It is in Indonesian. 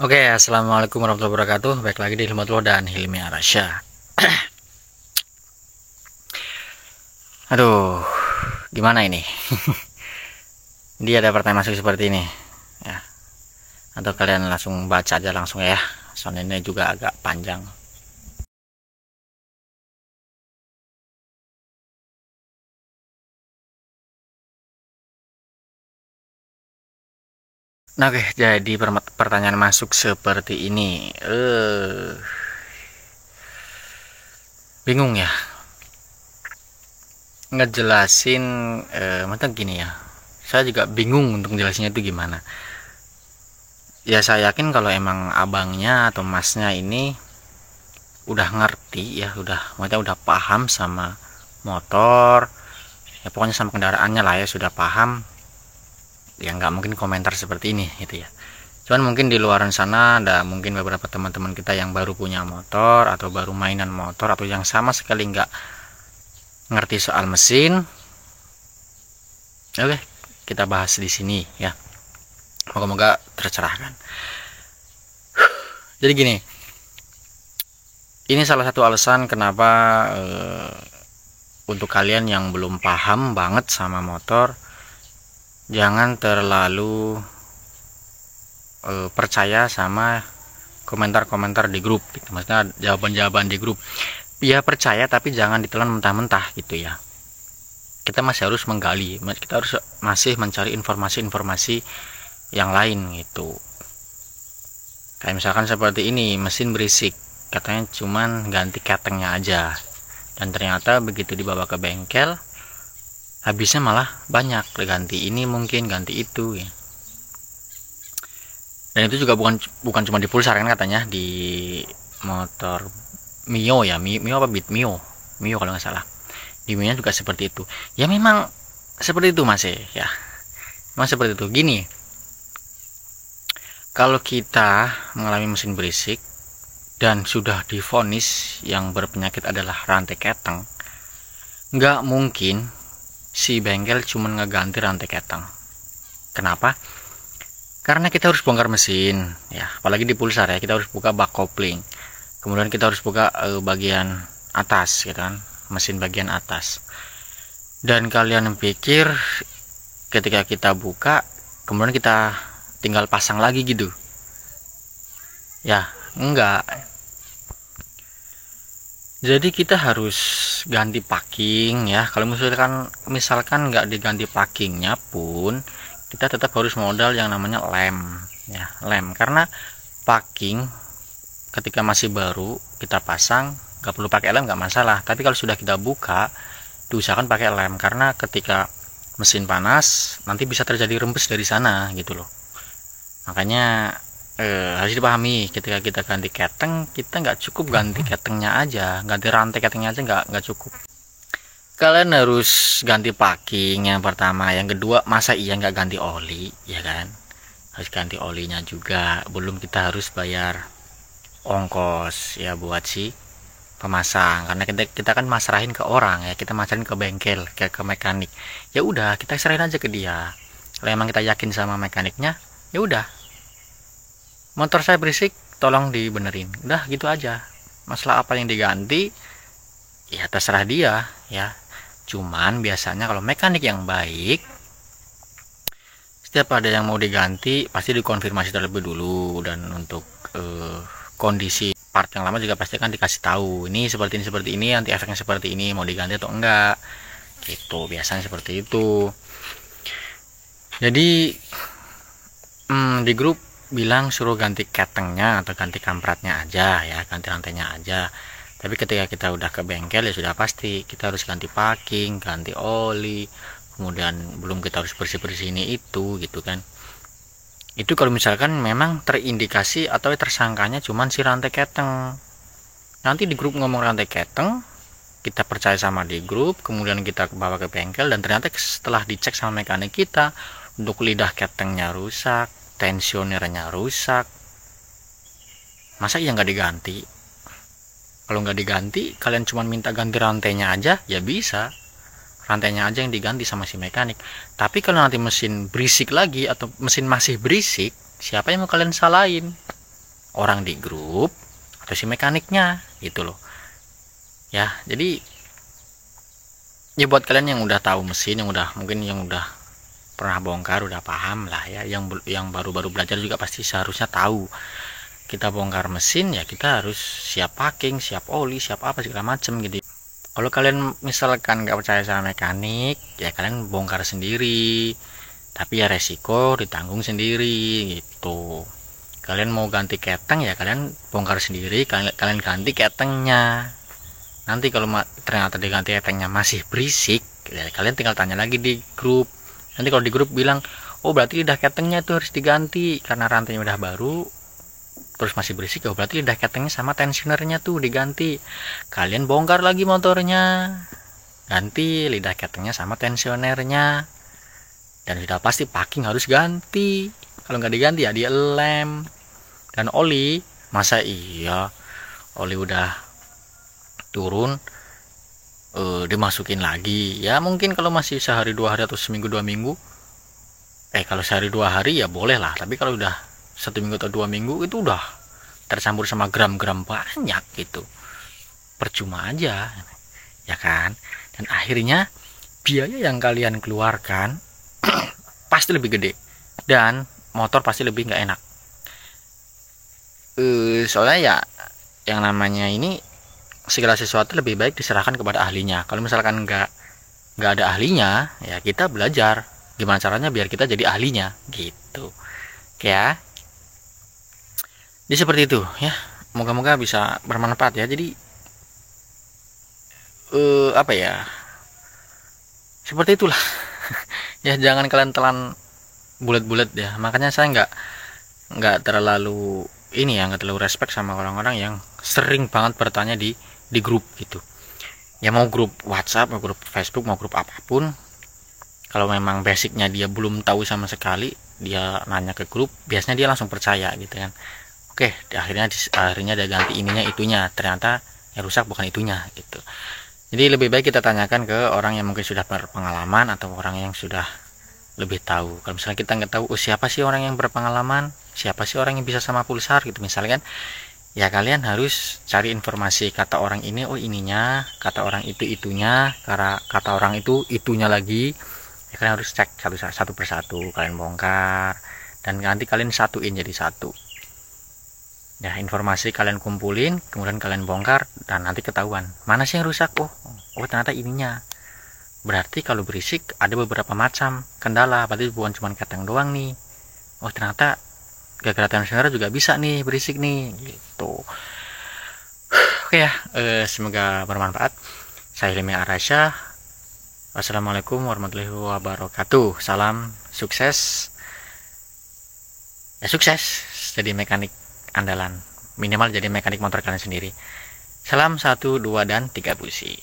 Oke, assalamualaikum warahmatullahi wabarakatuh. Baik lagi di Hilmatullah dan Hilmi Arasya. Aduh, gimana ini? Dia ada pertanyaan masuk seperti ini, ya. Atau kalian langsung baca aja langsung ya. Soalnya ini juga agak panjang. Nah, oke, jadi pertanyaan masuk seperti ini. Bingung ya ngejelasin. Mungkin gini ya. Saya juga bingung untuk jelasinnya itu gimana. Ya saya yakin kalau emang abangnya atau masnya ini udah ngerti ya, maksudnya udah paham sama motor, ya pokoknya sama kendaraannya lah ya, sudah paham, ya nggak mungkin komentar seperti ini gitu ya. Cuman mungkin di luaran sana ada mungkin beberapa teman-teman kita yang baru punya motor atau baru mainan motor atau yang sama sekali nggak ngerti soal mesin. Oke, kita bahas di sini ya, moga-moga tercerahkan. Jadi gini, ini salah satu alasan kenapa untuk kalian yang belum paham banget sama motor, jangan terlalu percaya sama komentar-komentar di grup gitu. Maksudnya jawaban-jawaban di grup ya, percaya tapi jangan ditelan mentah-mentah gitu ya. Kita masih harus menggali, kita harus masih mencari informasi-informasi yang lain gitu. Kayak misalkan seperti ini, mesin berisik, katanya cuman ganti ketengnya aja, dan ternyata begitu dibawa ke bengkel habisnya malah banyak, ganti ini mungkin ganti itu ya. Dan itu juga bukan cuma di Pulsar kan, katanya di motor Mio ya, Mio apa Bit Mio kalau nggak salah, di Mio juga seperti itu ya. Memang seperti itu mas ya, memang seperti itu. Gini, kalau kita mengalami mesin berisik dan sudah divonis yang berpenyakit adalah rantai keteng, nggak mungkin si bengkel cuma ngeganti rantai keteng. Kenapa? Karena kita harus bongkar mesin ya, apalagi di Pulsar ya, kita harus buka bak kopling, kemudian kita harus buka bagian atas gitu kan, mesin bagian atas. Dan kalian pikir ketika kita buka kemudian kita tinggal pasang lagi gitu ya? Enggak. Jadi kita harus ganti packing ya. Kalau misalkan nggak diganti packingnya pun, kita tetap harus modal yang namanya lem ya, lem. Karena packing ketika masih baru kita pasang nggak perlu pakai lem, nggak masalah. Tapi kalau sudah kita buka, diusahakan pakai lem, karena ketika mesin panas nanti bisa terjadi rembes dari sana gitu loh. Makanya harus dipahami, ketika kita ganti keteng, kita nggak cukup ganti ketengnya aja, ganti rantai ketengnya aja nggak cukup. Kalian harus ganti packing yang pertama, yang kedua masa iya nggak ganti oli ya kan, harus ganti olinya juga. Belum kita harus bayar ongkos ya buat si pemasang, karena kita kan masrahin ke orang ya, kita masrahin ke bengkel, ke mekanik. Ya udah, kita serahin aja ke dia. Kalau emang kita yakin sama mekaniknya, ya udah, motor saya berisik tolong dibenerin, udah gitu aja. Masalah apa yang diganti ya terserah dia ya. Cuman biasanya kalau mekanik yang baik, setiap ada yang mau diganti pasti dikonfirmasi terlebih dulu. Dan untuk kondisi part yang lama juga pasti kan dikasih tahu, ini seperti ini, anti efeknya seperti ini, mau diganti atau enggak gitu, biasanya seperti itu. Jadi di grup bilang suruh ganti ketengnya atau ganti kampratnya aja ya, ganti rantainya aja. Tapi ketika kita udah ke bengkel ya sudah pasti kita harus ganti packing, ganti oli, kemudian belum kita harus bersih-bersih ini itu gitu kan. Itu kalau misalkan memang terindikasi atau tersangkanya cuman si rantai keteng. Nanti di grup ngomong rantai keteng, kita percaya sama di grup, kemudian kita bawa ke bengkel, dan ternyata setelah dicek sama mekanik kita, untuk lidah ketengnya rusak, tensionernya rusak, masa iya nggak diganti? Kalau nggak diganti, kalian cuma minta ganti rantainya aja ya bisa, rantainya aja yang diganti sama si mekanik. Tapi kalau nanti mesin berisik lagi atau mesin masih berisik, siapa yang mau kalian salahin? orang di grup atau si mekaniknya gitu loh ya. Jadi ya buat kalian yang udah tahu mesin, yang udah mungkin yang udah pernah bongkar, udah paham lah ya, yang baru-baru belajar juga pasti seharusnya tahu, kita bongkar mesin ya kita harus siap packing, siap oli, siap apa segala macem gitu. Kalau kalian misalkan nggak percaya sama mekanik ya kalian bongkar sendiri, tapi ya resiko ditanggung sendiri gitu. Kalian mau ganti keteng ya kalian bongkar sendiri, kalian ganti ketengnya. Nanti kalau ternyata diganti ketengnya masih berisik ya kalian tinggal tanya lagi di grup. Nanti kalau di grup bilang oh berarti lidah ketengnya itu harus diganti karena rantainya udah baru terus masih berisik, oh berarti lidah ketengnya sama tensionernya tuh diganti. Kalian bongkar lagi motornya, ganti lidah ketengnya sama tensionernya, dan sudah pasti packing harus ganti. Kalau nggak diganti ya dia lem. Dan oli, masa iya oli udah turun dimasukin lagi ya? Mungkin kalau masih sehari 2 hari atau seminggu 2 minggu, kalau sehari 2 hari ya boleh lah, tapi kalau udah 1 minggu atau 2 minggu itu udah tercampur sama gram-gram banyak gitu, percuma aja ya kan. Dan akhirnya biaya yang kalian keluarkan pasti lebih gede dan motor pasti lebih nggak enak. Soalnya ya yang namanya ini segala sesuatu lebih baik diserahkan kepada ahlinya. Kalau misalkan nggak ada ahlinya ya kita belajar gimana caranya biar kita jadi ahlinya gitu ya. Jadi seperti itu ya, moga-moga bisa bermanfaat ya. Jadi apa ya, seperti itulah ya, jangan kalian telan bulat-bulat ya. Makanya saya nggak terlalu ini ya, nggak terlalu respect sama orang-orang yang sering banget bertanya di grup gitu ya, mau grup WhatsApp, mau grup Facebook, mau grup apapun. Kalau memang basicnya dia belum tahu sama sekali, dia nanya ke grup, biasanya dia langsung percaya gitu kan. Oke, akhirnya dia ganti ininya itunya, ternyata yang rusak bukan itunya gitu. Jadi lebih baik kita tanyakan ke orang yang mungkin sudah berpengalaman atau orang yang sudah lebih tahu. Kalau misalnya kita nggak tahu, oh siapa sih orang yang berpengalaman, siapa sih orang yang bisa sama pulsar gitu misalnya kan, ya kalian harus cari informasi, kata orang ini oh ininya, kata orang itu itunya, kata orang itu itunya lagi ya. Kalian harus cek satu persatu, kalian bongkar dan nanti kalian satuin jadi satu ya. Informasi kalian kumpulin, kemudian kalian bongkar dan nanti ketahuan mana sih yang rusak. Oh ternyata ininya. Berarti kalau berisik ada beberapa macam kendala, berarti bukan cuma keteng doang nih. Oh ternyata gara-gara tensioner juga bisa nih berisik nih gitu. Oke ya, semoga bermanfaat. Saya Hilmi Arasya. Wassalamualaikum warahmatullahi wabarakatuh. Salam sukses ya, sukses jadi mekanik andalan, minimal jadi mekanik motor kalian sendiri. Salam 1, 2 dan 3 busi.